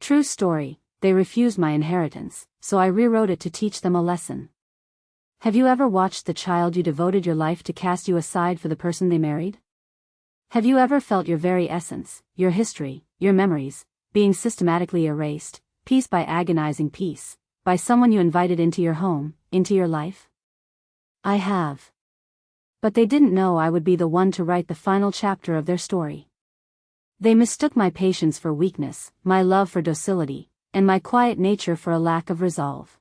True story, they refused my inheritance, so I rewrote it to teach them a lesson. Have you ever watched the child you devoted your life to cast you aside for the person they married? Have you ever felt your very essence, your history, your memories, being systematically erased, piece by agonizing piece, by someone you invited into your home, into your life? I have. But they didn't know I would be the one to write the final chapter of their story. They mistook my patience for weakness, my love for docility, and my quiet nature for a lack of resolve.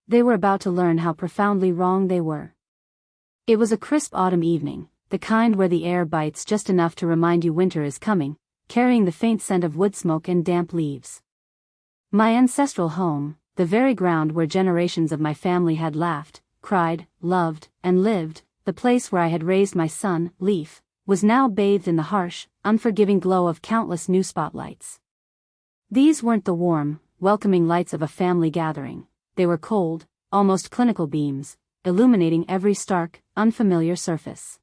They were about to learn how profoundly wrong they were. It was a crisp autumn evening, the kind where the air bites just enough to remind you winter is coming, carrying the faint scent of wood smoke and damp leaves. My ancestral home, the very ground where generations of my family had laughed, cried, loved, and lived, the place where I had raised my son, Leaf, was now bathed in the harsh, unforgiving glow of countless new spotlights. These weren't the warm, welcoming lights of a family gathering. They were cold, almost clinical beams, illuminating every stark, unfamiliar surface.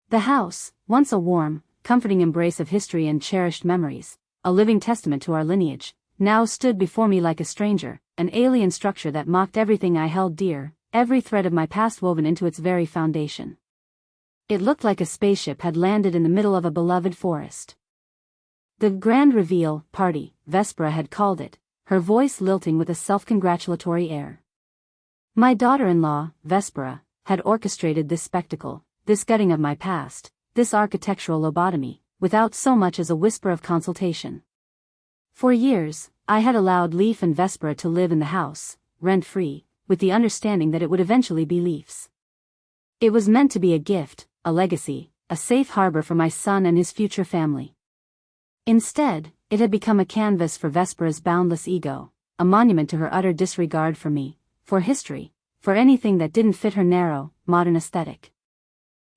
The house, once a warm, comforting embrace of history and cherished memories, a living testament to our lineage, now stood before me like a stranger, an alien structure that mocked everything I held dear, every thread of my past woven into its very foundation. It looked like a spaceship had landed in the middle of a beloved forest. The grand reveal party, Vespera had called it, her voice lilting with a self-congratulatory air. My daughter-in-law, Vespera, had orchestrated this spectacle, this gutting of my past, this architectural lobotomy, without so much as a whisper of consultation. For years, I had allowed Leaf and Vespera to live in the house, rent-free, with the understanding that it would eventually be Leaf's. It was meant to be a gift, a legacy, a safe harbor for my son and his future family. Instead, it had become a canvas for Vespera's boundless ego, a monument to her utter disregard for me, for history, for anything that didn't fit her narrow, modern aesthetic.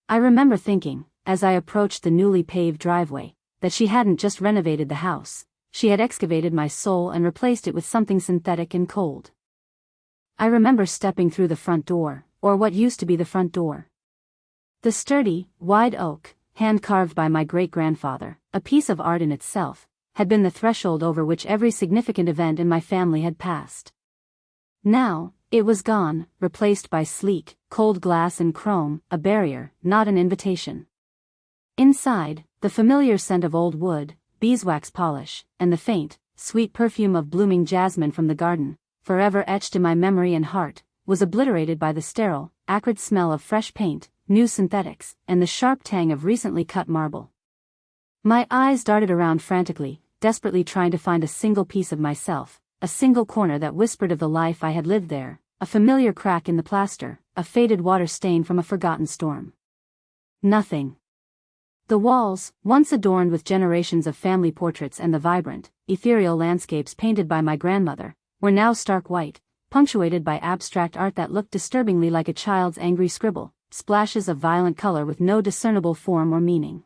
I remember thinking, as I approached the newly paved driveway, that she hadn't just renovated the house, she had excavated my soul and replaced it with something synthetic and cold. I remember stepping through the front door, or what used to be the front door. The sturdy, wide oak, hand-carved by my great-grandfather, a piece of art in itself, had been the threshold over which every significant event in my family had passed. Now, it was gone, replaced by sleek, cold glass and chrome, a barrier, not an invitation. Inside, the familiar scent of old wood, beeswax polish, and the faint, sweet perfume of blooming jasmine from the garden, forever etched in my memory and heart, was obliterated by the sterile, acrid smell of fresh paint, new synthetics, and the sharp tang of recently cut marble. My eyes darted around frantically, desperately trying to find a single piece of myself, a single corner that whispered of the life I had lived there, a familiar crack in the plaster, a faded water stain from a forgotten storm. Nothing. The walls, once adorned with generations of family portraits and the vibrant, ethereal landscapes painted by my grandmother, were now stark white, punctuated by abstract art that looked disturbingly like a child's angry scribble, splashes of violent color with no discernible form or meaning.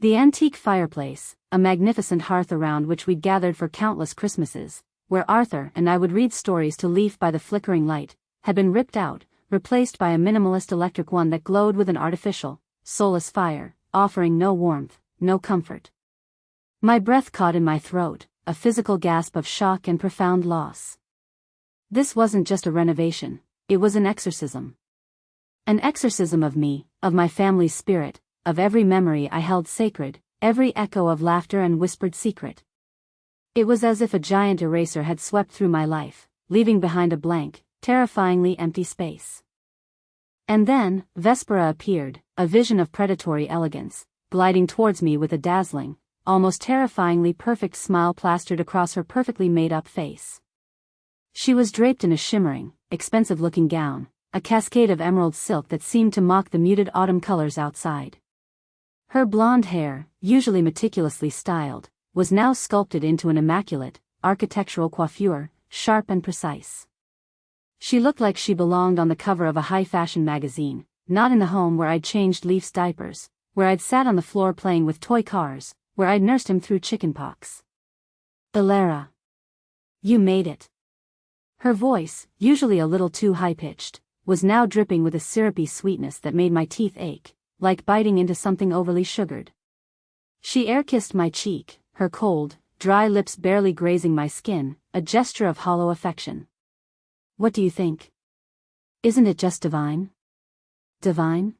The antique fireplace, a magnificent hearth around which we'd gathered for countless Christmases, where Arthur and I would read stories to Leaf by the flickering light, had been ripped out, replaced by a minimalist electric one that glowed with an artificial, soulless fire, offering no warmth, no comfort. My breath caught in my throat, a physical gasp of shock and profound loss. This wasn't just a renovation, it was an exorcism. An exorcism of me, of my family's spirit, of every memory I held sacred, every echo of laughter and whispered secret. It was as if a giant eraser had swept through my life, leaving behind a blank, terrifyingly empty space. And then, Vespera appeared, a vision of predatory elegance, gliding towards me with a dazzling, almost terrifyingly perfect smile plastered across her perfectly made-up face. She was draped in a shimmering, expensive-looking gown, a cascade of emerald silk that seemed to mock the muted autumn colors outside. Her blonde hair, usually meticulously styled, was now sculpted into an immaculate, architectural coiffure, sharp and precise. She looked like she belonged on the cover of a high-fashion magazine, not in the home where I'd changed Leaf's diapers, where I'd sat on the floor playing with toy cars, where I'd nursed him through chickenpox. Ilara. You made it. Her voice, usually a little too high-pitched, was now dripping with a syrupy sweetness that made my teeth ache, like biting into something overly sugared. She air-kissed my cheek, her cold, dry lips barely grazing my skin, a gesture of hollow affection. What do you think? Isn't it just divine? Divine?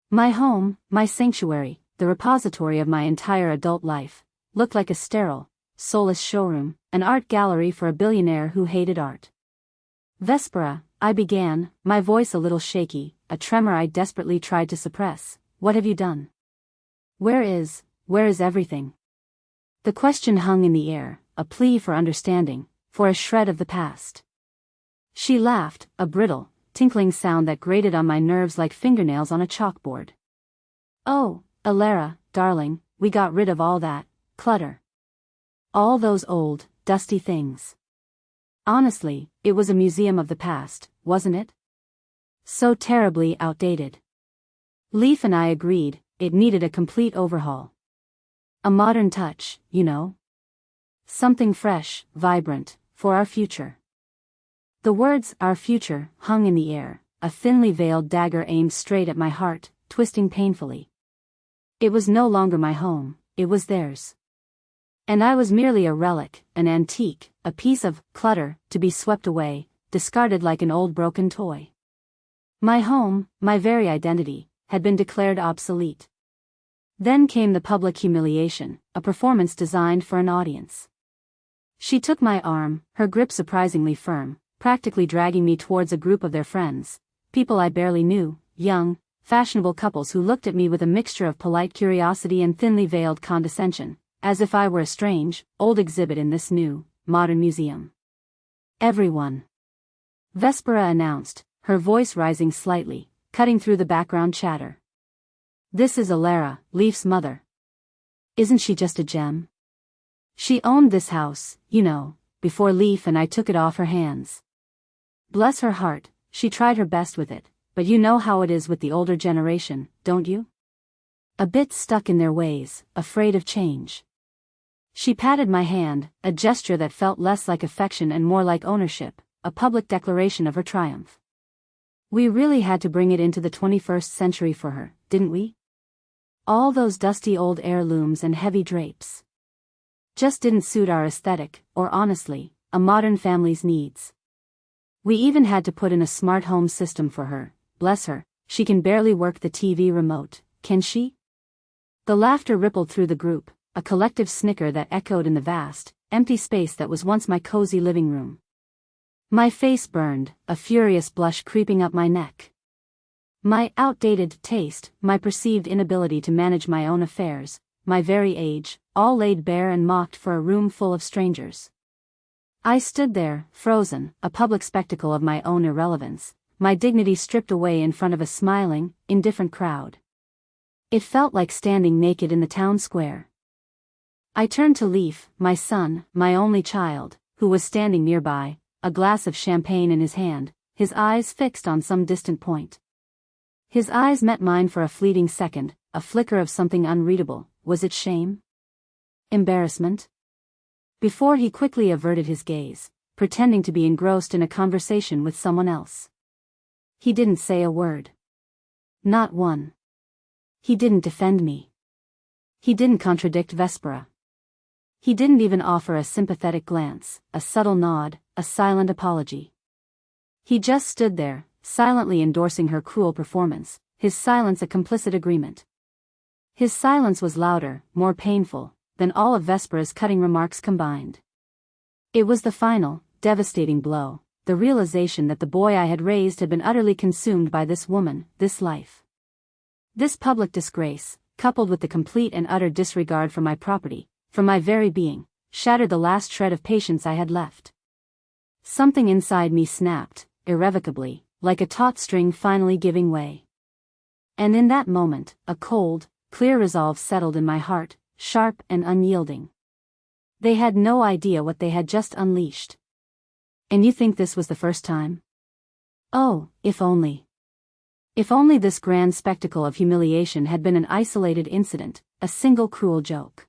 My home, my sanctuary, the repository of my entire adult life, looked like a sterile, soulless showroom, an art gallery for a billionaire who hated art. Vespera, I began, my voice a little shaky, a tremor I desperately tried to suppress. What have you done? Where is everything? The question hung in the air, a plea for understanding, for a shred of the past. She laughed, a brittle, tinkling sound that grated on my nerves like fingernails on a chalkboard. Oh, Alara, darling, we got rid of all that clutter. All those old, dusty things. Honestly, it was a museum of the past, wasn't it? So terribly outdated. Leaf and I agreed, it needed a complete overhaul. A modern touch, you know. Something fresh, vibrant, for our future. The words, our future, hung in the air, a thinly veiled dagger aimed straight at my heart, twisting painfully. It was no longer my home, it was theirs. And I was merely a relic, an antique, a piece of clutter, to be swept away, discarded like an old broken toy. My home, my very identity, had been declared obsolete. Then came the public humiliation, a performance designed for an audience. She took my arm, her grip surprisingly firm, practically dragging me towards a group of their friends, people I barely knew, young, fashionable couples who looked at me with a mixture of polite curiosity and thinly veiled condescension, as if I were a strange, old exhibit in this new, modern museum. Everyone. Vespera announced, her voice rising slightly, cutting through the background chatter. This is Alara, Leaf's mother. Isn't she just a gem? She owned this house, you know, before Leaf and I took it off her hands. Bless her heart, she tried her best with it, but you know how it is with the older generation, don't you? A bit stuck in their ways, afraid of change. She patted my hand, a gesture that felt less like affection and more like ownership, a public declaration of her triumph. We really had to bring it into the 21st century for her, didn't we? All those dusty old heirlooms and heavy drapes just didn't suit our aesthetic, or honestly, a modern family's needs. We even had to put in a smart home system for her. Bless her, she can barely work the TV remote, can she? The laughter rippled through the group, a collective snicker that echoed in the vast, empty space that was once my cozy living room. My face burned, a furious blush creeping up my neck. My outdated taste, my perceived inability to manage my own affairs, my very age, all laid bare and mocked for a room full of strangers. I stood there, frozen, a public spectacle of my own irrelevance, my dignity stripped away in front of a smiling, indifferent crowd. It felt like standing naked in the town square. I turned to Leaf, my son, my only child, who was standing nearby, a glass of champagne in his hand, his eyes fixed on some distant point. His eyes met mine for a fleeting second, a flicker of something unreadable. Was it shame? Embarrassment? Before he quickly averted his gaze, pretending to be engrossed in a conversation with someone else. He didn't say a word. Not one. He didn't defend me. He didn't contradict Vespera. He didn't even offer a sympathetic glance, a subtle nod, a silent apology. He just stood there, silently endorsing her cruel performance, his silence a complicit agreement. His silence was louder, more painful, than all of Vespera's cutting remarks combined. It was the final, devastating blow, the realization that the boy I had raised had been utterly consumed by this woman, this life. This public disgrace, coupled with the complete and utter disregard for my property, for my very being, shattered the last shred of patience I had left. Something inside me snapped, irrevocably, like a taut string finally giving way. And in that moment, a cold, clear resolve settled in my heart, sharp and unyielding. They had no idea what they had just unleashed. And you think this was the first time? Oh, if only. If only this grand spectacle of humiliation had been an isolated incident, a single cruel joke.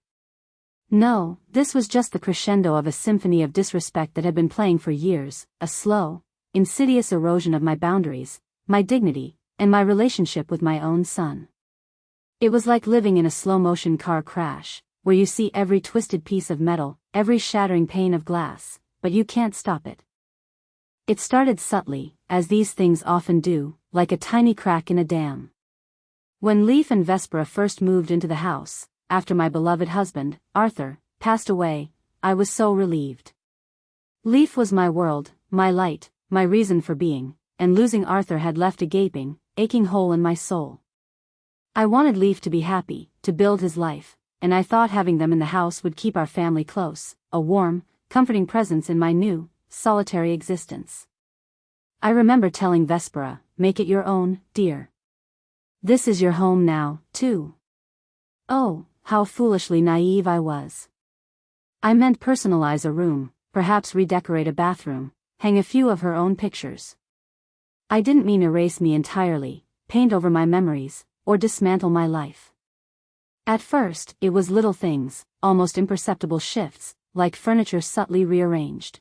No, this was just the crescendo of a symphony of disrespect that had been playing for years, a slow, insidious erosion of my boundaries, my dignity, and my relationship with my own son. It was like living in a slow-motion car crash, where you see every twisted piece of metal, every shattering pane of glass, but you can't stop it. It started subtly, as these things often do, like a tiny crack in a dam. When Leaf and Vespera first moved into the house, after my beloved husband, Arthur, passed away, I was so relieved. Leaf was my world, my light, my reason for being, and losing Arthur had left a gaping, aching hole in my soul. I wanted Leaf to be happy, to build his life, and I thought having them in the house would keep our family close, a warm, comforting presence in my new, solitary existence. I remember telling Vespera, "Make it your own, dear. This is your home now, too." Oh, how foolishly naive I was. I meant personalize a room, perhaps redecorate a bathroom, hang a few of her own pictures. I didn't mean erase me entirely, paint over my memories, or dismantle my life. At first, it was little things, almost imperceptible shifts, like furniture subtly rearranged.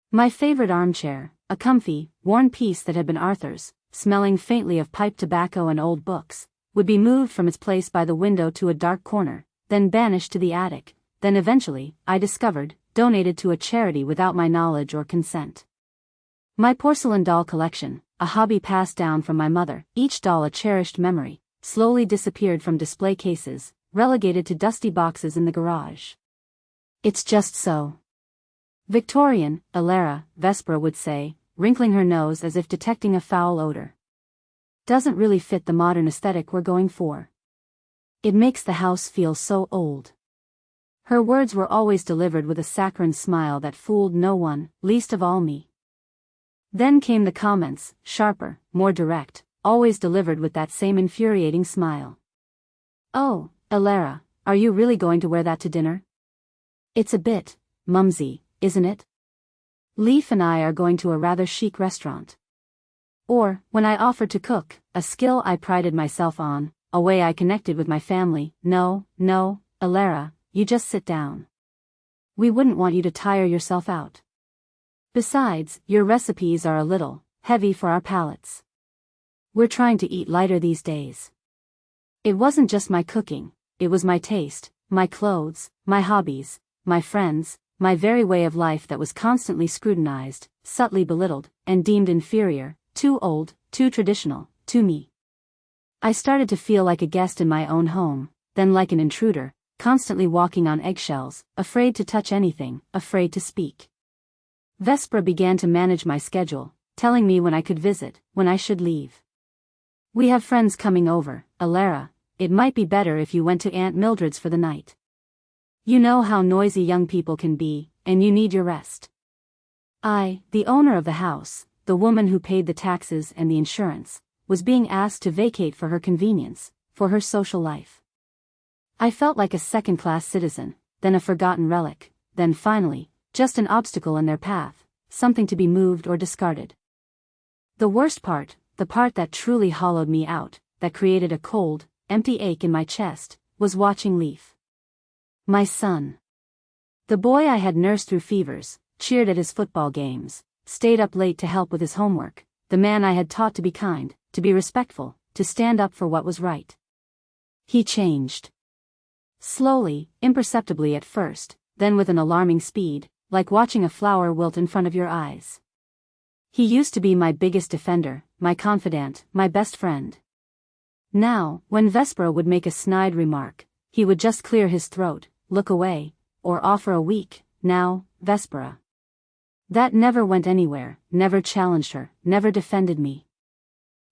My favorite armchair, a comfy, worn piece that had been Arthur's, smelling faintly of pipe tobacco and old books, would be moved from its place by the window to a dark corner, then banished to the attic, then eventually, I discovered, donated to a charity without my knowledge or consent. My porcelain doll collection, a hobby passed down from my mother, each doll a cherished memory, slowly disappeared from display cases, relegated to dusty boxes in the garage. It's just so. Victorian, Alara, Vespera would say, wrinkling her nose as if detecting a foul odor. Doesn't really fit the modern aesthetic we're going for. It makes the house feel so old. Her words were always delivered with a saccharine smile that fooled no one, least of all me. Then came the comments, sharper, more direct, always delivered with that same infuriating smile. "Oh, Alara, are you really going to wear that to dinner? It's a bit mumsy, isn't it? Leaf and I are going to a rather chic restaurant." Or, when I offered to cook, a skill I prided myself on, a way I connected with my family, "No, Alara, you just sit down. We wouldn't want you to tire yourself out. Besides, your recipes are a little heavy for our palates. We're trying to eat lighter these days." It wasn't just my cooking, it was my taste, my clothes, my hobbies, my friends, my very way of life that was constantly scrutinized, subtly belittled, and deemed inferior, too old, too traditional, to me. I started to feel like a guest in my own home, then like an intruder, constantly walking on eggshells, afraid to touch anything, afraid to speak. Vespera began to manage my schedule, telling me when I could visit, when I should leave. "We have friends coming over, Alara, it might be better if you went to Aunt Mildred's for the night. You know how noisy young people can be, and you need your rest." I, the owner of the house, the woman who paid the taxes and the insurance, was being asked to vacate for her convenience, for her social life. I felt like a second-class citizen, then a forgotten relic, then finally, just an obstacle in their path, something to be moved or discarded. The worst part, the part that truly hollowed me out, that created a cold, empty ache in my chest, was watching Leaf. My son. The boy I had nursed through fevers, cheered at his football games, stayed up late to help with his homework, the man I had taught to be kind, to be respectful, to stand up for what was right. He changed. Slowly, imperceptibly at first, then with an alarming speed, like watching a flower wilt in front of your eyes. He used to be my biggest defender, my confidant, my best friend. Now, when Vespera would make a snide remark, he would just clear his throat, look away, or offer a weak, "Now, Vespera." That never went anywhere, never challenged her, never defended me.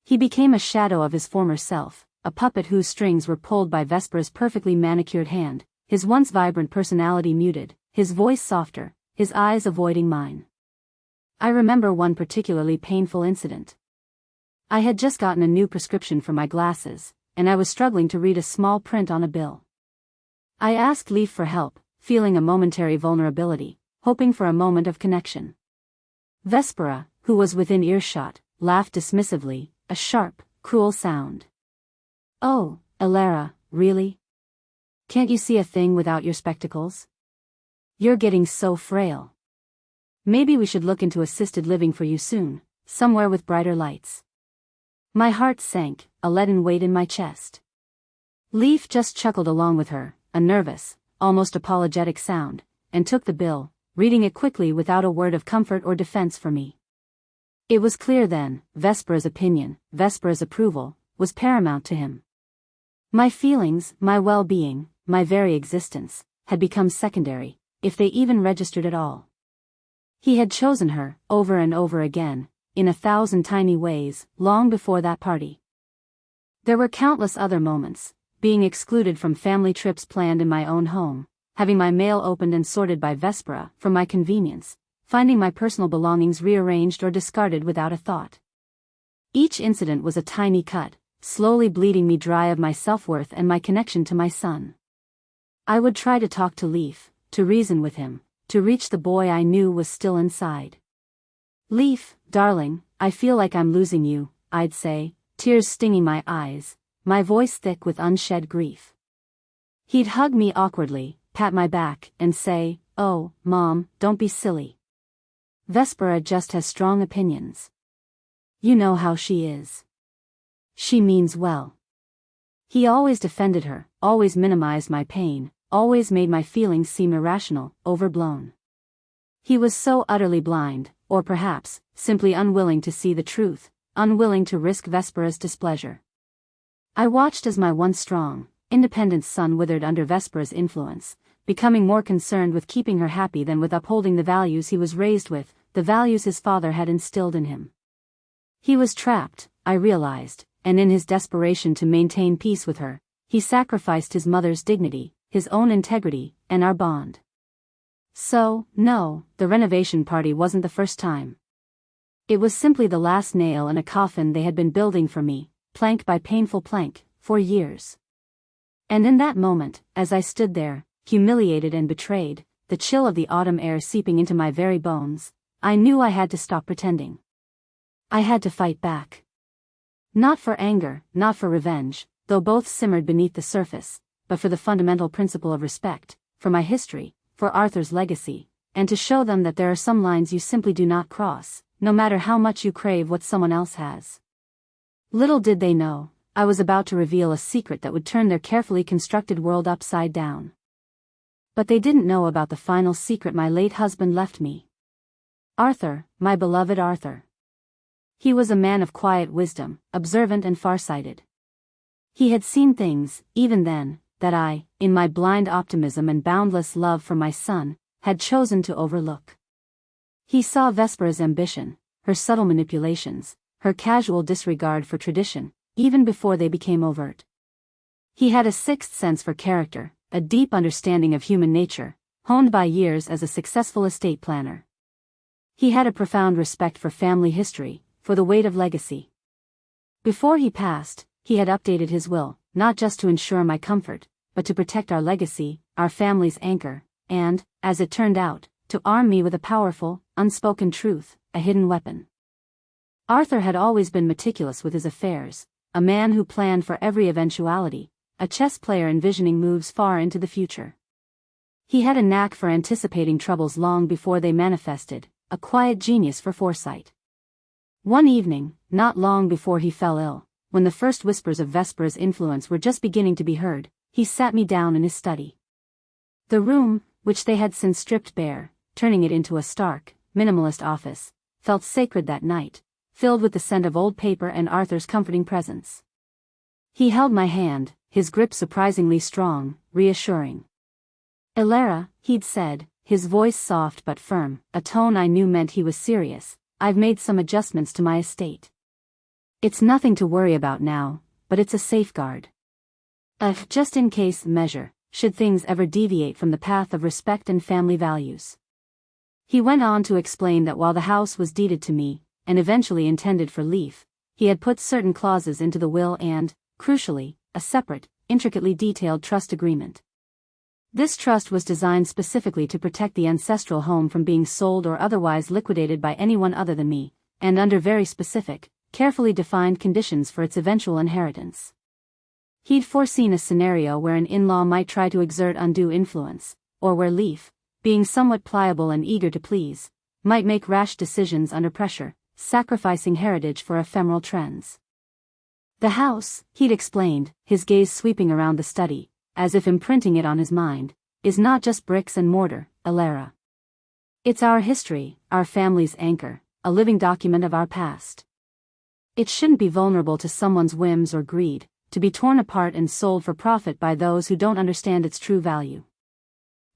He became a shadow of his former self, a puppet whose strings were pulled by Vespera's perfectly manicured hand, his once vibrant personality muted, his voice softer, his eyes avoiding mine. I remember one particularly painful incident. I had just gotten a new prescription for my glasses, and I was struggling to read a small print on a bill. I asked Leaf for help, feeling a momentary vulnerability, hoping for a moment of connection. Vespera, who was within earshot, laughed dismissively, a sharp, cruel sound. "Oh, Alara, really? Can't you see a thing without your spectacles? You're getting so frail. Maybe we should look into assisted living for you soon, somewhere with brighter lights." My heart sank, a leaden weight in my chest. Leaf just chuckled along with her, a nervous, almost apologetic sound, and took the bill, reading it quickly without a word of comfort or defense for me. It was clear then, Vespera's opinion, Vespera's approval, was paramount to him. My feelings, my well-being, my very existence, had become secondary, if they even registered at all. He had chosen her, over and over again, in 1,000 tiny ways, long before that party. There were countless other moments, being excluded from family trips planned in my own home, having my mail opened and sorted by Vespera for my convenience, finding my personal belongings rearranged or discarded without a thought. Each incident was a tiny cut, slowly bleeding me dry of my self-worth and my connection to my son. I would try to talk to Leaf, to reason with him, to reach the boy I knew was still inside. Leaf, darling, I feel like I'm losing you, I'd say, tears stinging my eyes, my voice thick with unshed grief. He'd hug me awkwardly, pat my back, and say, "Oh, Mom, don't be silly. Vespera just has strong opinions. You know how she is. She means well." He always defended her, always minimized my pain, always made my feelings seem irrational, overblown. He was so utterly blind, or perhaps, simply unwilling to see the truth, unwilling to risk Vespera's displeasure. I watched as my once strong, independent son withered under Vespera's influence, becoming more concerned with keeping her happy than with upholding the values he was raised with, the values his father had instilled in him. He was trapped, I realized, and in his desperation to maintain peace with her, he sacrificed his mother's dignity, his own integrity, and our bond. So, no, the renovation party wasn't the first time. It was simply the last nail in a coffin they had been building for me, plank by painful plank, for years. And in that moment, as I stood there, humiliated and betrayed, the chill of the autumn air seeping into my very bones, I knew I had to stop pretending. I had to fight back. Not for anger, not for revenge, though both simmered beneath the surface, but for the fundamental principle of respect, for my history, for Arthur's legacy, and to show them that there are some lines you simply do not cross, no matter how much you crave what someone else has. Little did they know, I was about to reveal a secret that would turn their carefully constructed world upside down. But they didn't know about the final secret my late husband left me. Arthur, my beloved Arthur. He was a man of quiet wisdom, observant and farsighted. He had seen things, even then, that I, in my blind optimism and boundless love for my son, had chosen to overlook. He saw Vespera's ambition, her subtle manipulations, her casual disregard for tradition, even before they became overt. He had a sixth sense for character, a deep understanding of human nature, honed by years as a successful estate planner. He had a profound respect for family history, for the weight of legacy. Before he passed, he had updated his will, not just to ensure my comfort, but to protect our legacy, our family's anchor, and, as it turned out, to arm me with a powerful, unspoken truth, a hidden weapon. Arthur had always been meticulous with his affairs, a man who planned for every eventuality, a chess player envisioning moves far into the future. He had a knack for anticipating troubles long before they manifested, a quiet genius for foresight. One evening, not long before he fell ill, when the first whispers of Vespera's influence were just beginning to be heard, he sat me down in his study. The room, which they had since stripped bare, turning it into a stark, minimalist office, felt sacred that night, filled with the scent of old paper and Arthur's comforting presence. He held my hand, his grip surprisingly strong, reassuring. "Elara," he'd said, his voice soft but firm, a tone I knew meant he was serious, "I've made some adjustments to my estate. It's nothing to worry about now, but it's a safeguard. A just-in-case measure, should things ever deviate from the path of respect and family values." He went on to explain that while the house was deeded to me, and eventually intended for Leaf, he had put certain clauses into the will and, crucially, a separate, intricately detailed trust agreement. This trust was designed specifically to protect the ancestral home from being sold or otherwise liquidated by anyone other than me, and under very specific, carefully defined conditions for its eventual inheritance. He'd foreseen a scenario where an in-law might try to exert undue influence, or where Leaf, being somewhat pliable and eager to please, might make rash decisions under pressure, sacrificing heritage for ephemeral trends. The house, he'd explained, his gaze sweeping around the study, as if imprinting it on his mind, is not just bricks and mortar, Elara. It's our history, our family's anchor, a living document of our past. It shouldn't be vulnerable to someone's whims or greed, to be torn apart and sold for profit by those who don't understand its true value.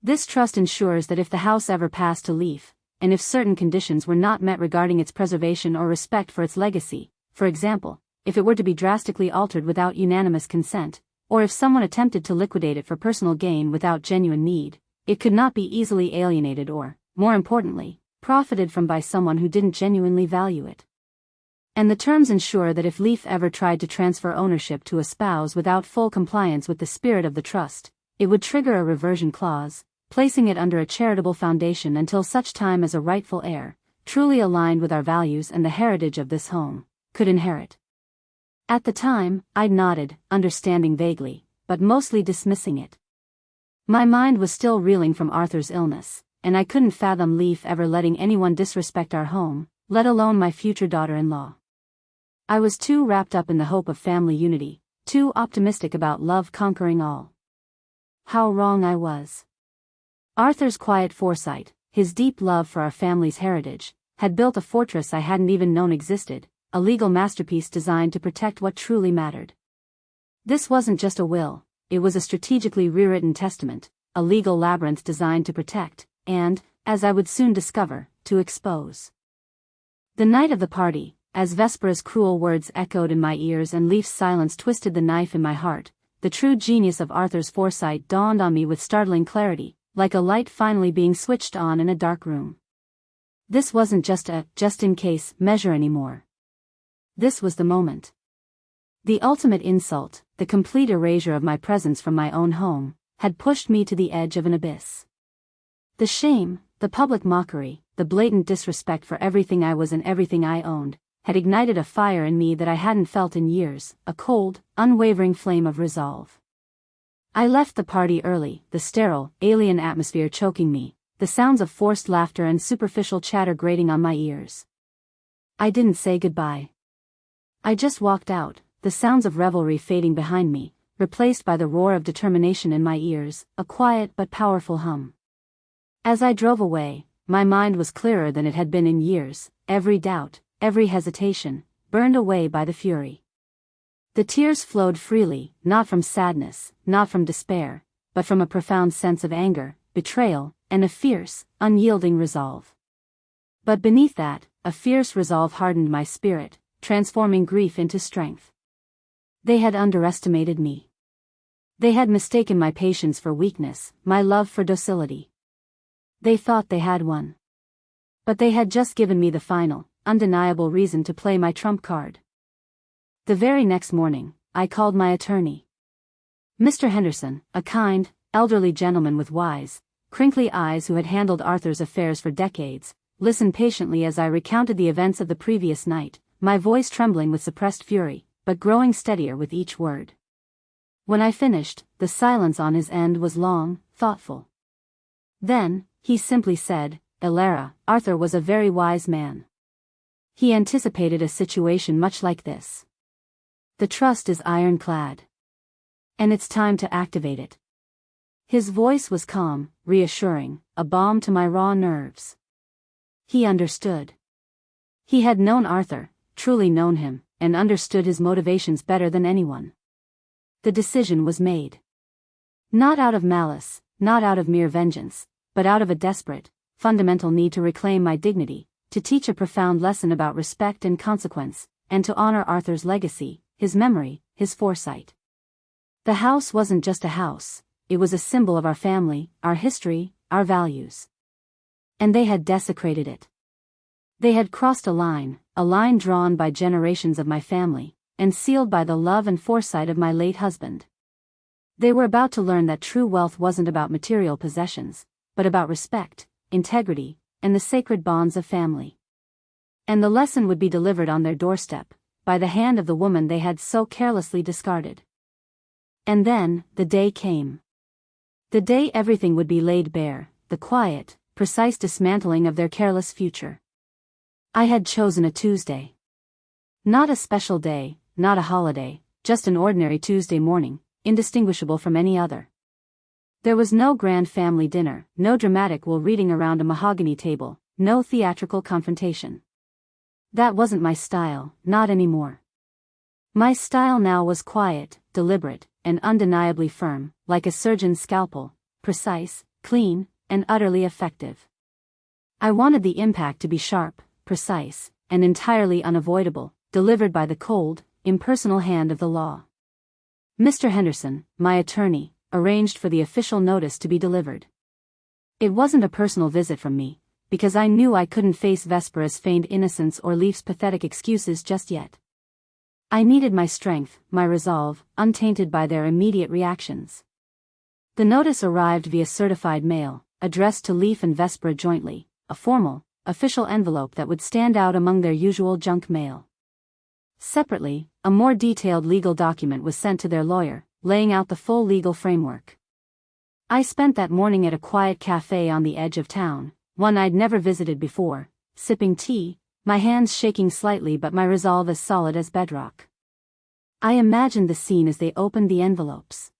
This trust ensures that if the house ever passed to leaf, and if certain conditions were not met regarding its preservation or respect for its legacy, for example, if it were to be drastically altered without unanimous consent, or if someone attempted to liquidate it for personal gain without genuine need, it could not be easily alienated or, more importantly, profited from by someone who didn't genuinely value it. And the terms ensure that if Leaf ever tried to transfer ownership to a spouse without full compliance with the spirit of the trust, it would trigger a reversion clause, placing it under a charitable foundation until such time as a rightful heir, truly aligned with our values and the heritage of this home, could inherit. At the time, I nodded, understanding vaguely, but mostly dismissing it. My mind was still reeling from Arthur's illness, and I couldn't fathom Leaf ever letting anyone disrespect our home, let alone my future daughter-in-law. I was too wrapped up in the hope of family unity, too optimistic about love conquering all. How wrong I was. Arthur's quiet foresight, his deep love for our family's heritage, had built a fortress I hadn't even known existed, a legal masterpiece designed to protect what truly mattered. This wasn't just a will, it was a strategically rewritten testament, a legal labyrinth designed to protect, and, as I would soon discover, to expose. The night of the party, as Vespera's cruel words echoed in my ears and Leaf's silence twisted the knife in my heart, the true genius of Arthur's foresight dawned on me with startling clarity, like a light finally being switched on in a dark room. This wasn't just a just-in-case measure anymore. This was the moment. The ultimate insult, the complete erasure of my presence from my own home, had pushed me to the edge of an abyss. The shame, the public mockery, the blatant disrespect for everything I was and everything I owned, had ignited a fire in me that I hadn't felt in years, a cold, unwavering flame of resolve. I left the party early, the sterile, alien atmosphere choking me, the sounds of forced laughter and superficial chatter grating on my ears. I didn't say goodbye. I just walked out, the sounds of revelry fading behind me, replaced by the roar of determination in my ears, a quiet but powerful hum. As I drove away, my mind was clearer than it had been in years, every doubt, every hesitation, burned away by the fury. The tears flowed freely, not from sadness, not from despair, but from a profound sense of anger, betrayal, and a fierce, unyielding resolve. But beneath that, a fierce resolve hardened my spirit, transforming grief into strength. They had underestimated me. They had mistaken my patience for weakness, my love for docility. They thought they had won. But they had just given me the final, undeniable reason to play my trump card. The very next morning, I called my attorney. Mr. Henderson, a kind, elderly gentleman with wise, crinkly eyes who had handled Arthur's affairs for decades, listened patiently as I recounted the events of the previous night, my voice trembling with suppressed fury, but growing steadier with each word. When I finished, the silence on his end was long, thoughtful. Then, he simply said, "Elara, Arthur was a very wise man. He anticipated a situation much like this. The trust is ironclad. And it's time to activate it." His voice was calm, reassuring, a balm to my raw nerves. He understood. He had known Arthur, truly known him, and understood his motivations better than anyone. The decision was made. Not out of malice, not out of mere vengeance, but out of a desperate, fundamental need to reclaim my dignity, to teach a profound lesson about respect and consequence, and to honor Arthur's legacy, his memory, his foresight. The house wasn't just a house, it was a symbol of our family, our history, our values. And they had desecrated it. They had crossed a line drawn by generations of my family, and sealed by the love and foresight of my late husband. They were about to learn that true wealth wasn't about material possessions, but about respect, integrity, and the sacred bonds of family. And the lesson would be delivered on their doorstep, by the hand of the woman they had so carelessly discarded. And then, the day came. The day everything would be laid bare, the quiet, precise dismantling of their careless future. I had chosen a Tuesday. Not a special day, not a holiday, just an ordinary Tuesday morning, indistinguishable from any other. There was no grand family dinner, no dramatic will reading around a mahogany table, no theatrical confrontation. That wasn't my style, not anymore. My style now was quiet, deliberate, and undeniably firm, like a surgeon's scalpel, precise, clean, and utterly effective. I wanted the impact to be sharp, precise, and entirely unavoidable, delivered by the cold, impersonal hand of the law. Mr. Henderson, my attorney, arranged for the official notice to be delivered. It wasn't a personal visit from me, because I knew I couldn't face Vespera's feigned innocence or Leaf's pathetic excuses just yet. I needed my strength, my resolve, untainted by their immediate reactions. The notice arrived via certified mail, addressed to Leaf and Vespera jointly, a formal, official envelope that would stand out among their usual junk mail. Separately, a more detailed legal document was sent to their lawyer, laying out the full legal framework. I spent that morning at a quiet cafe on the edge of town, one I'd never visited before, sipping tea, my hands shaking slightly but my resolve as solid as bedrock. I imagined the scene as they opened the envelopes.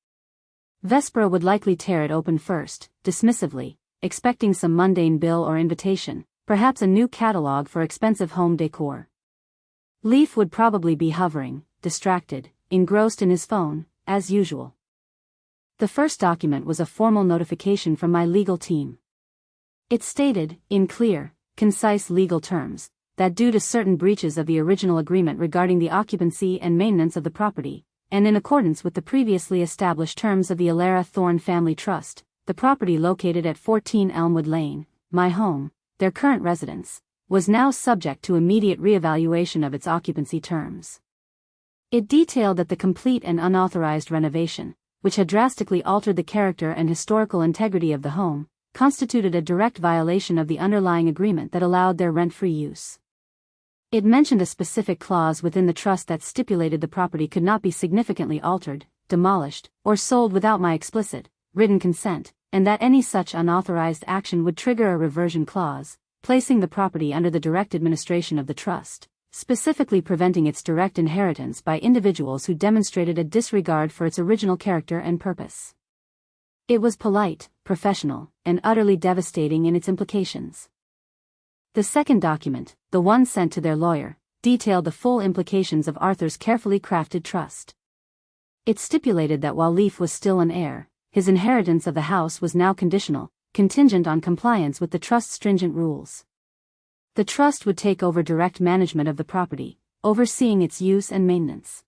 Vespera would likely tear it open first, dismissively, expecting some mundane bill or invitation, perhaps a new catalog for expensive home decor. Leaf would probably be hovering, distracted, engrossed in his phone, as usual. The first document was a formal notification from my legal team. It stated, in clear, concise legal terms, that due to certain breaches of the original agreement regarding the occupancy and maintenance of the property, and in accordance with the previously established terms of the Alara Thorne Family Trust, the property located at 14 Elmwood Lane, my home, their current residence, was now subject to immediate reevaluation of its occupancy terms. It detailed that the complete and unauthorized renovation, which had drastically altered the character and historical integrity of the home, constituted a direct violation of the underlying agreement that allowed their rent-free use. It mentioned a specific clause within the trust that stipulated the property could not be significantly altered, demolished, or sold without my explicit, written consent, and that any such unauthorized action would trigger a reversion clause, placing the property under the direct administration of the trust, specifically preventing its direct inheritance by individuals who demonstrated a disregard for its original character and purpose. It was polite, professional, and utterly devastating in its implications. The second document, the one sent to their lawyer, detailed the full implications of Arthur's carefully crafted trust. It stipulated that while Leaf was still an heir, his inheritance of the house was now conditional, contingent on compliance with the trust's stringent rules. The trust would take over direct management of the property, overseeing its use and maintenance.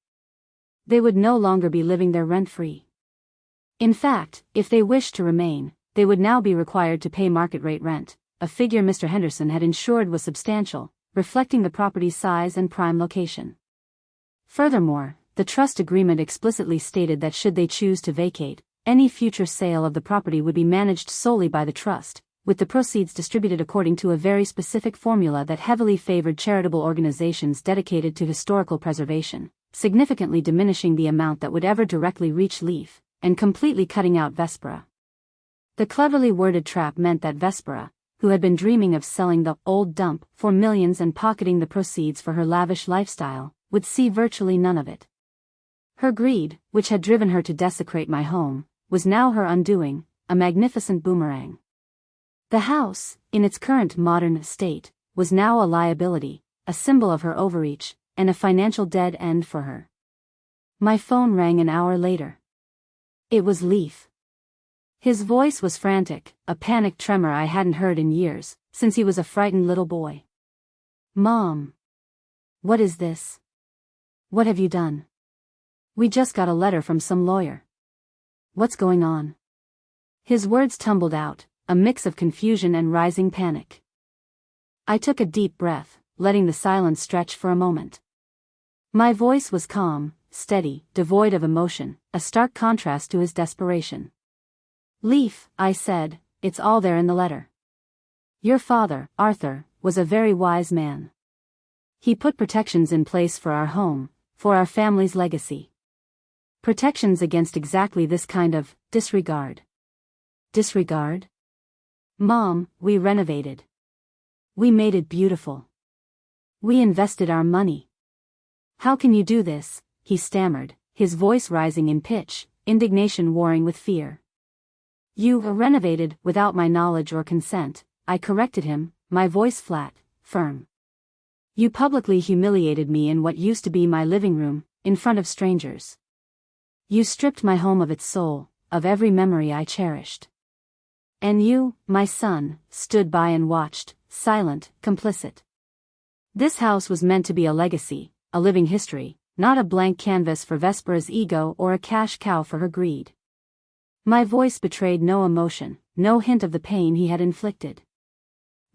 They would no longer be living there rent-free. In fact, if they wished to remain, they would now be required to pay market-rate rent, a figure Mr. Henderson had ensured was substantial, reflecting the property's size and prime location. Furthermore, the trust agreement explicitly stated that should they choose to vacate, any future sale of the property would be managed solely by the trust, with the proceeds distributed according to a very specific formula that heavily favored charitable organizations dedicated to historical preservation, significantly diminishing the amount that would ever directly reach Leaf, and completely cutting out Vespera. The cleverly worded trap meant that Vespera, who had been dreaming of selling the old dump for millions and pocketing the proceeds for her lavish lifestyle, would see virtually none of it. Her greed, which had driven her to desecrate my home, was now her undoing, a magnificent boomerang. The house, in its current modern state, was now a liability, a symbol of her overreach, and a financial dead end for her. My phone rang an hour later. It was Leaf. His voice was frantic, a panicked tremor I hadn't heard in years, since he was a frightened little boy. "Mom. What is this? What have you done? We just got a letter from some lawyer. What's going on?" His words tumbled out, a mix of confusion and rising panic. I took a deep breath, letting the silence stretch for a moment. My voice was calm, steady, devoid of emotion, a stark contrast to his desperation. "Leaf," I said, "it's all there in the letter. Your father, Arthur, was a very wise man. He put protections in place for our home, for our family's legacy. Protections against exactly this kind of disregard." "Disregard?" "Mom, we renovated. We made it beautiful. We invested our money. How can you do this?" he stammered, his voice rising in pitch, indignation warring with fear. You renovated without my knowledge or consent, I corrected him, my voice flat, firm. You publicly humiliated me in what used to be my living room, in front of strangers. You stripped my home of its soul, of every memory I cherished. And you, my son, stood by and watched, silent, complicit. This house was meant to be a legacy, a living history, not a blank canvas for Vespera's ego or a cash cow for her greed. My voice betrayed no emotion, no hint of the pain he had inflicted.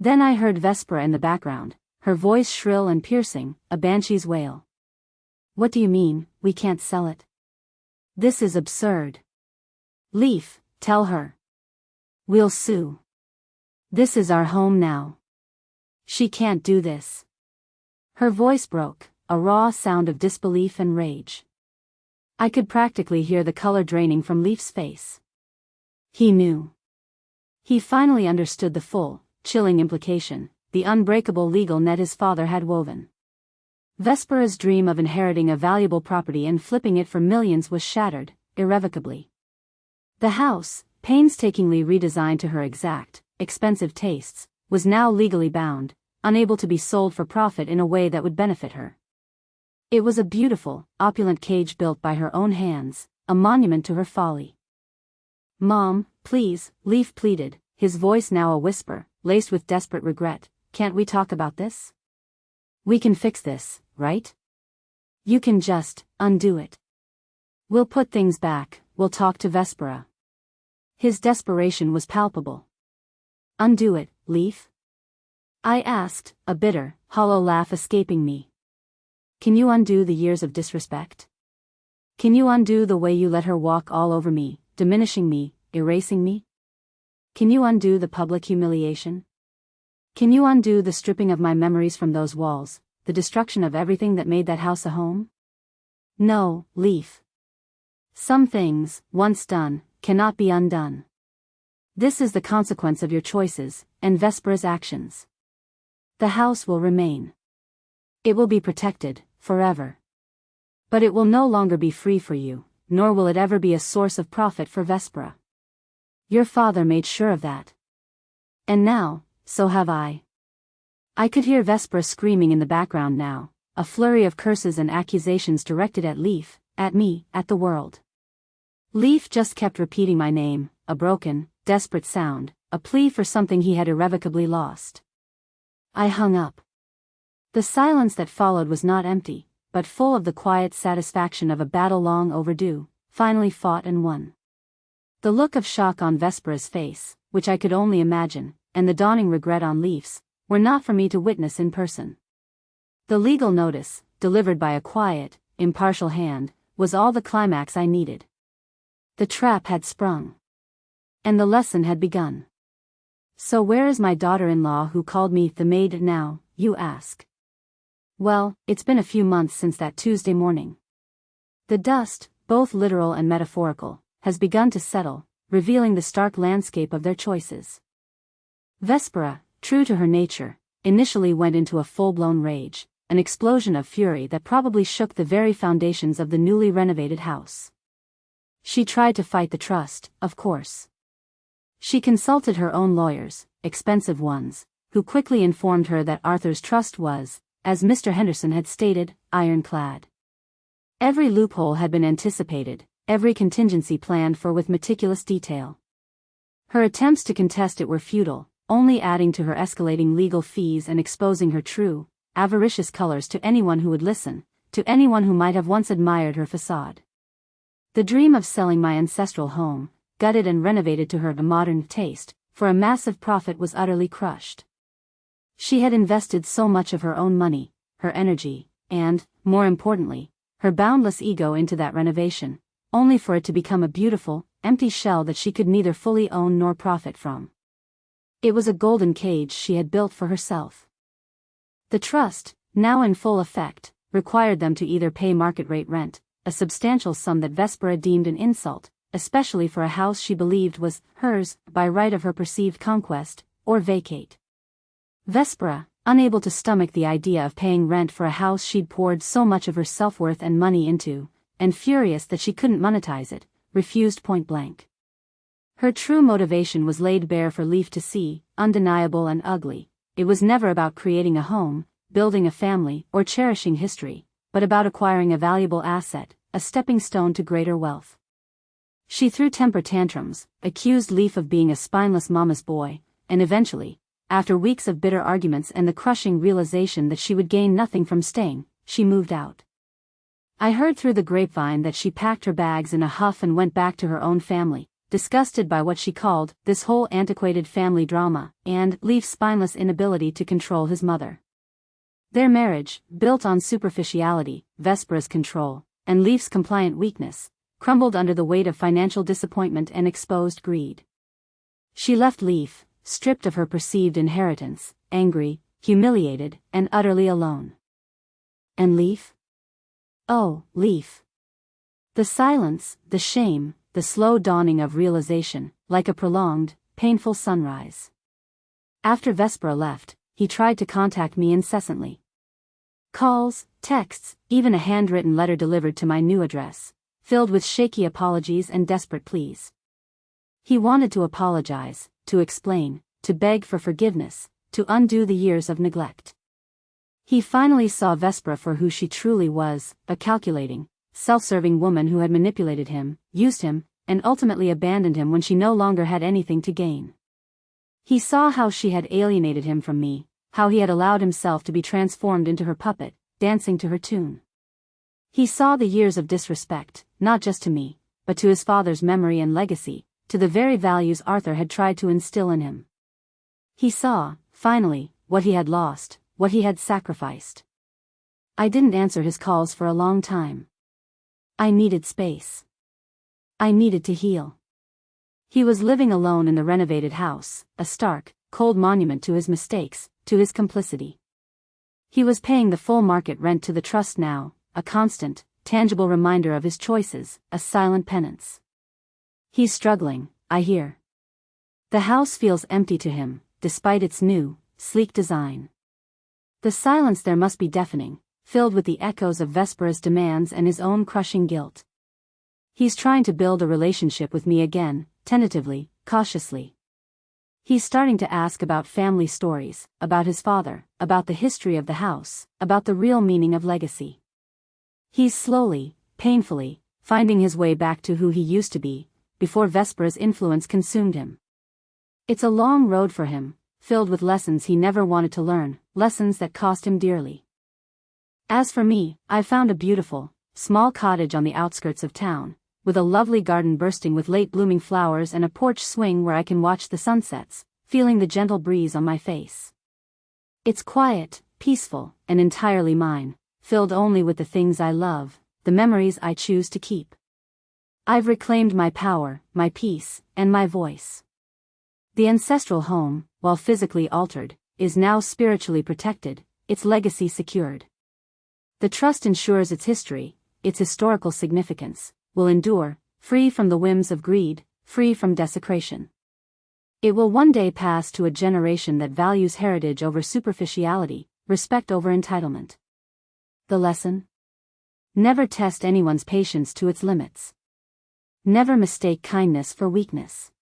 Then I heard Vespera in the background, her voice shrill and piercing, a banshee's wail. What do you mean, we can't sell it? This is absurd. Leaf, tell her. We'll sue. This is our home now. She can't do this. Her voice broke, a raw sound of disbelief and rage. I could practically hear the color draining from Leaf's face. He knew. He finally understood the full, chilling implication, the unbreakable legal net his father had woven. Vespera's dream of inheriting a valuable property and flipping it for millions was shattered, irrevocably. The house, painstakingly redesigned to her exact, expensive tastes, was now legally bound, unable to be sold for profit in a way that would benefit her. It was a beautiful, opulent cage built by her own hands, a monument to her folly. Mom, please, Leaf pleaded, his voice now a whisper, laced with desperate regret, can't we talk about this? We can fix this, right? You can just undo it. We'll put things back, we'll talk to Vespera. His desperation was palpable. Undo it, Leaf? I asked, a bitter, hollow laugh escaping me. Can you undo the years of disrespect? Can you undo the way you let her walk all over me, diminishing me, erasing me? Can you undo the public humiliation? Can you undo the stripping of my memories from those walls, the destruction of everything that made that house a home? No, Leaf. Some things, once done, cannot be undone. This is the consequence of your choices, and Vespera's actions. The house will remain. It will be protected, forever. But it will no longer be free for you, nor will it ever be a source of profit for Vespera. Your father made sure of that. And now, so have I. I could hear Vespera screaming in the background now, a flurry of curses and accusations directed at Leaf, at me, at the world. Leaf just kept repeating my name, a broken, desperate sound, a plea for something he had irrevocably lost. I hung up. The silence that followed was not empty, but full of the quiet satisfaction of a battle long overdue, finally fought and won. The look of shock on Vespera's face, which I could only imagine, and the dawning regret on Leaf's, were not for me to witness in person. The legal notice, delivered by a quiet, impartial hand, was all the climax I needed. The trap had sprung. And the lesson had begun. So where is my daughter-in-law who called me the maid now, you ask? Well, it's been a few months since that Tuesday morning. The dust, both literal and metaphorical, has begun to settle, revealing the stark landscape of their choices. Vespera, true to her nature, initially went into a full-blown rage, an explosion of fury that probably shook the very foundations of the newly renovated house. She tried to fight the trust, of course. She consulted her own lawyers, expensive ones, who quickly informed her that Arthur's trust was, as Mr. Henderson had stated, ironclad. Every loophole had been anticipated, every contingency planned for with meticulous detail. Her attempts to contest it were futile, only adding to her escalating legal fees and exposing her true, avaricious colors to anyone who would listen, to anyone who might have once admired her facade. The dream of selling my ancestral home, gutted and renovated to her modern taste, for a massive profit was utterly crushed. She had invested so much of her own money, her energy, and, more importantly, her boundless ego into that renovation, only for it to become a beautiful, empty shell that she could neither fully own nor profit from. It was a golden cage she had built for herself. The trust, now in full effect, required them to either pay market-rate rent, a substantial sum that Vespera deemed an insult, especially for a house she believed was hers by right of her perceived conquest, or vacate. Vespera, unable to stomach the idea of paying rent for a house she'd poured so much of her self-worth and money into, and furious that she couldn't monetize it, refused point blank. Her true motivation was laid bare for Leaf to see, undeniable and ugly. It was never about creating a home, building a family, or cherishing history, but about acquiring a valuable asset, a stepping stone to greater wealth. She threw temper tantrums, accused Leaf of being a spineless mama's boy, and eventually, after weeks of bitter arguments and the crushing realization that she would gain nothing from staying, she moved out. I heard through the grapevine that she packed her bags in a huff and went back to her own family, disgusted by what she called this whole antiquated family drama, and Leaf's spineless inability to control his mother. Their marriage, built on superficiality, Vespera's control, and Leaf's compliant weakness, crumbled under the weight of financial disappointment and exposed greed. She left Leaf, stripped of her perceived inheritance, angry, humiliated, and utterly alone. And Leaf? Oh, Leaf. The silence, the shame, the slow dawning of realization, like a prolonged, painful sunrise. After Vespera left, he tried to contact me incessantly. Calls, texts, even a handwritten letter delivered to my new address, filled with shaky apologies and desperate pleas. He wanted to apologize, to explain, to beg for forgiveness, to undo the years of neglect. He finally saw Vespera for who she truly was, a calculating, self-serving woman who had manipulated him, used him, and ultimately abandoned him when she no longer had anything to gain. He saw how she had alienated him from me, how he had allowed himself to be transformed into her puppet, dancing to her tune. He saw the years of disrespect, not just to me, but to his father's memory and legacy, to the very values Arthur had tried to instill in him. He saw, finally, what he had lost, what he had sacrificed. I didn't answer his calls for a long time. I needed space. I needed to heal. He was living alone in the renovated house, a stark, cold monument to his mistakes, to his complicity. He was paying the full market rent to the trust now, a constant, tangible reminder of his choices, a silent penance. He's struggling, I hear. The house feels empty to him, despite its new, sleek design. The silence there must be deafening, filled with the echoes of Vespera's demands and his own crushing guilt. He's trying to build a relationship with me again, tentatively, cautiously. He's starting to ask about family stories, about his father, about the history of the house, about the real meaning of legacy. He's slowly, painfully, finding his way back to who he used to be, before Vespera's influence consumed him. It's a long road for him, filled with lessons he never wanted to learn, lessons that cost him dearly. As for me, I found a beautiful, small cottage on the outskirts of town, with a lovely garden bursting with late-blooming flowers and a porch swing where I can watch the sunsets, feeling the gentle breeze on my face. It's quiet, peaceful, and entirely mine, filled only with the things I love, the memories I choose to keep. I've reclaimed my power, my peace, and my voice. The ancestral home, while physically altered, is now spiritually protected, its legacy secured. The trust ensures its history, its historical significance, will endure, free from the whims of greed, free from desecration. It will one day pass to a generation that values heritage over superficiality, respect over entitlement. The lesson? Never test anyone's patience to its limits. Never mistake kindness for weakness.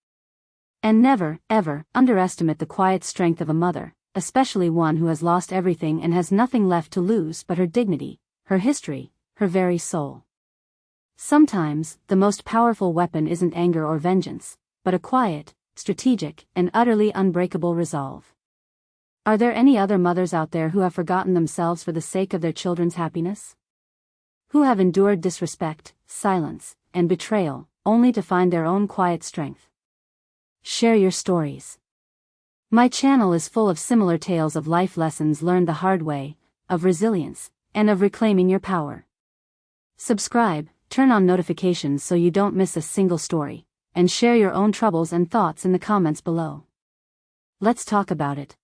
And never, ever, underestimate the quiet strength of a mother, especially one who has lost everything and has nothing left to lose but her dignity, her history, her very soul. Sometimes, the most powerful weapon isn't anger or vengeance, but a quiet, strategic, and utterly unbreakable resolve. Are there any other mothers out there who have forgotten themselves for the sake of their children's happiness? Who have endured disrespect, silence, and betrayal, only to find their own quiet strength? Share your stories. My channel is full of similar tales of life lessons learned the hard way, of resilience, and of reclaiming your power. Subscribe, turn on notifications so you don't miss a single story, and share your own troubles and thoughts in the comments below. Let's talk about it.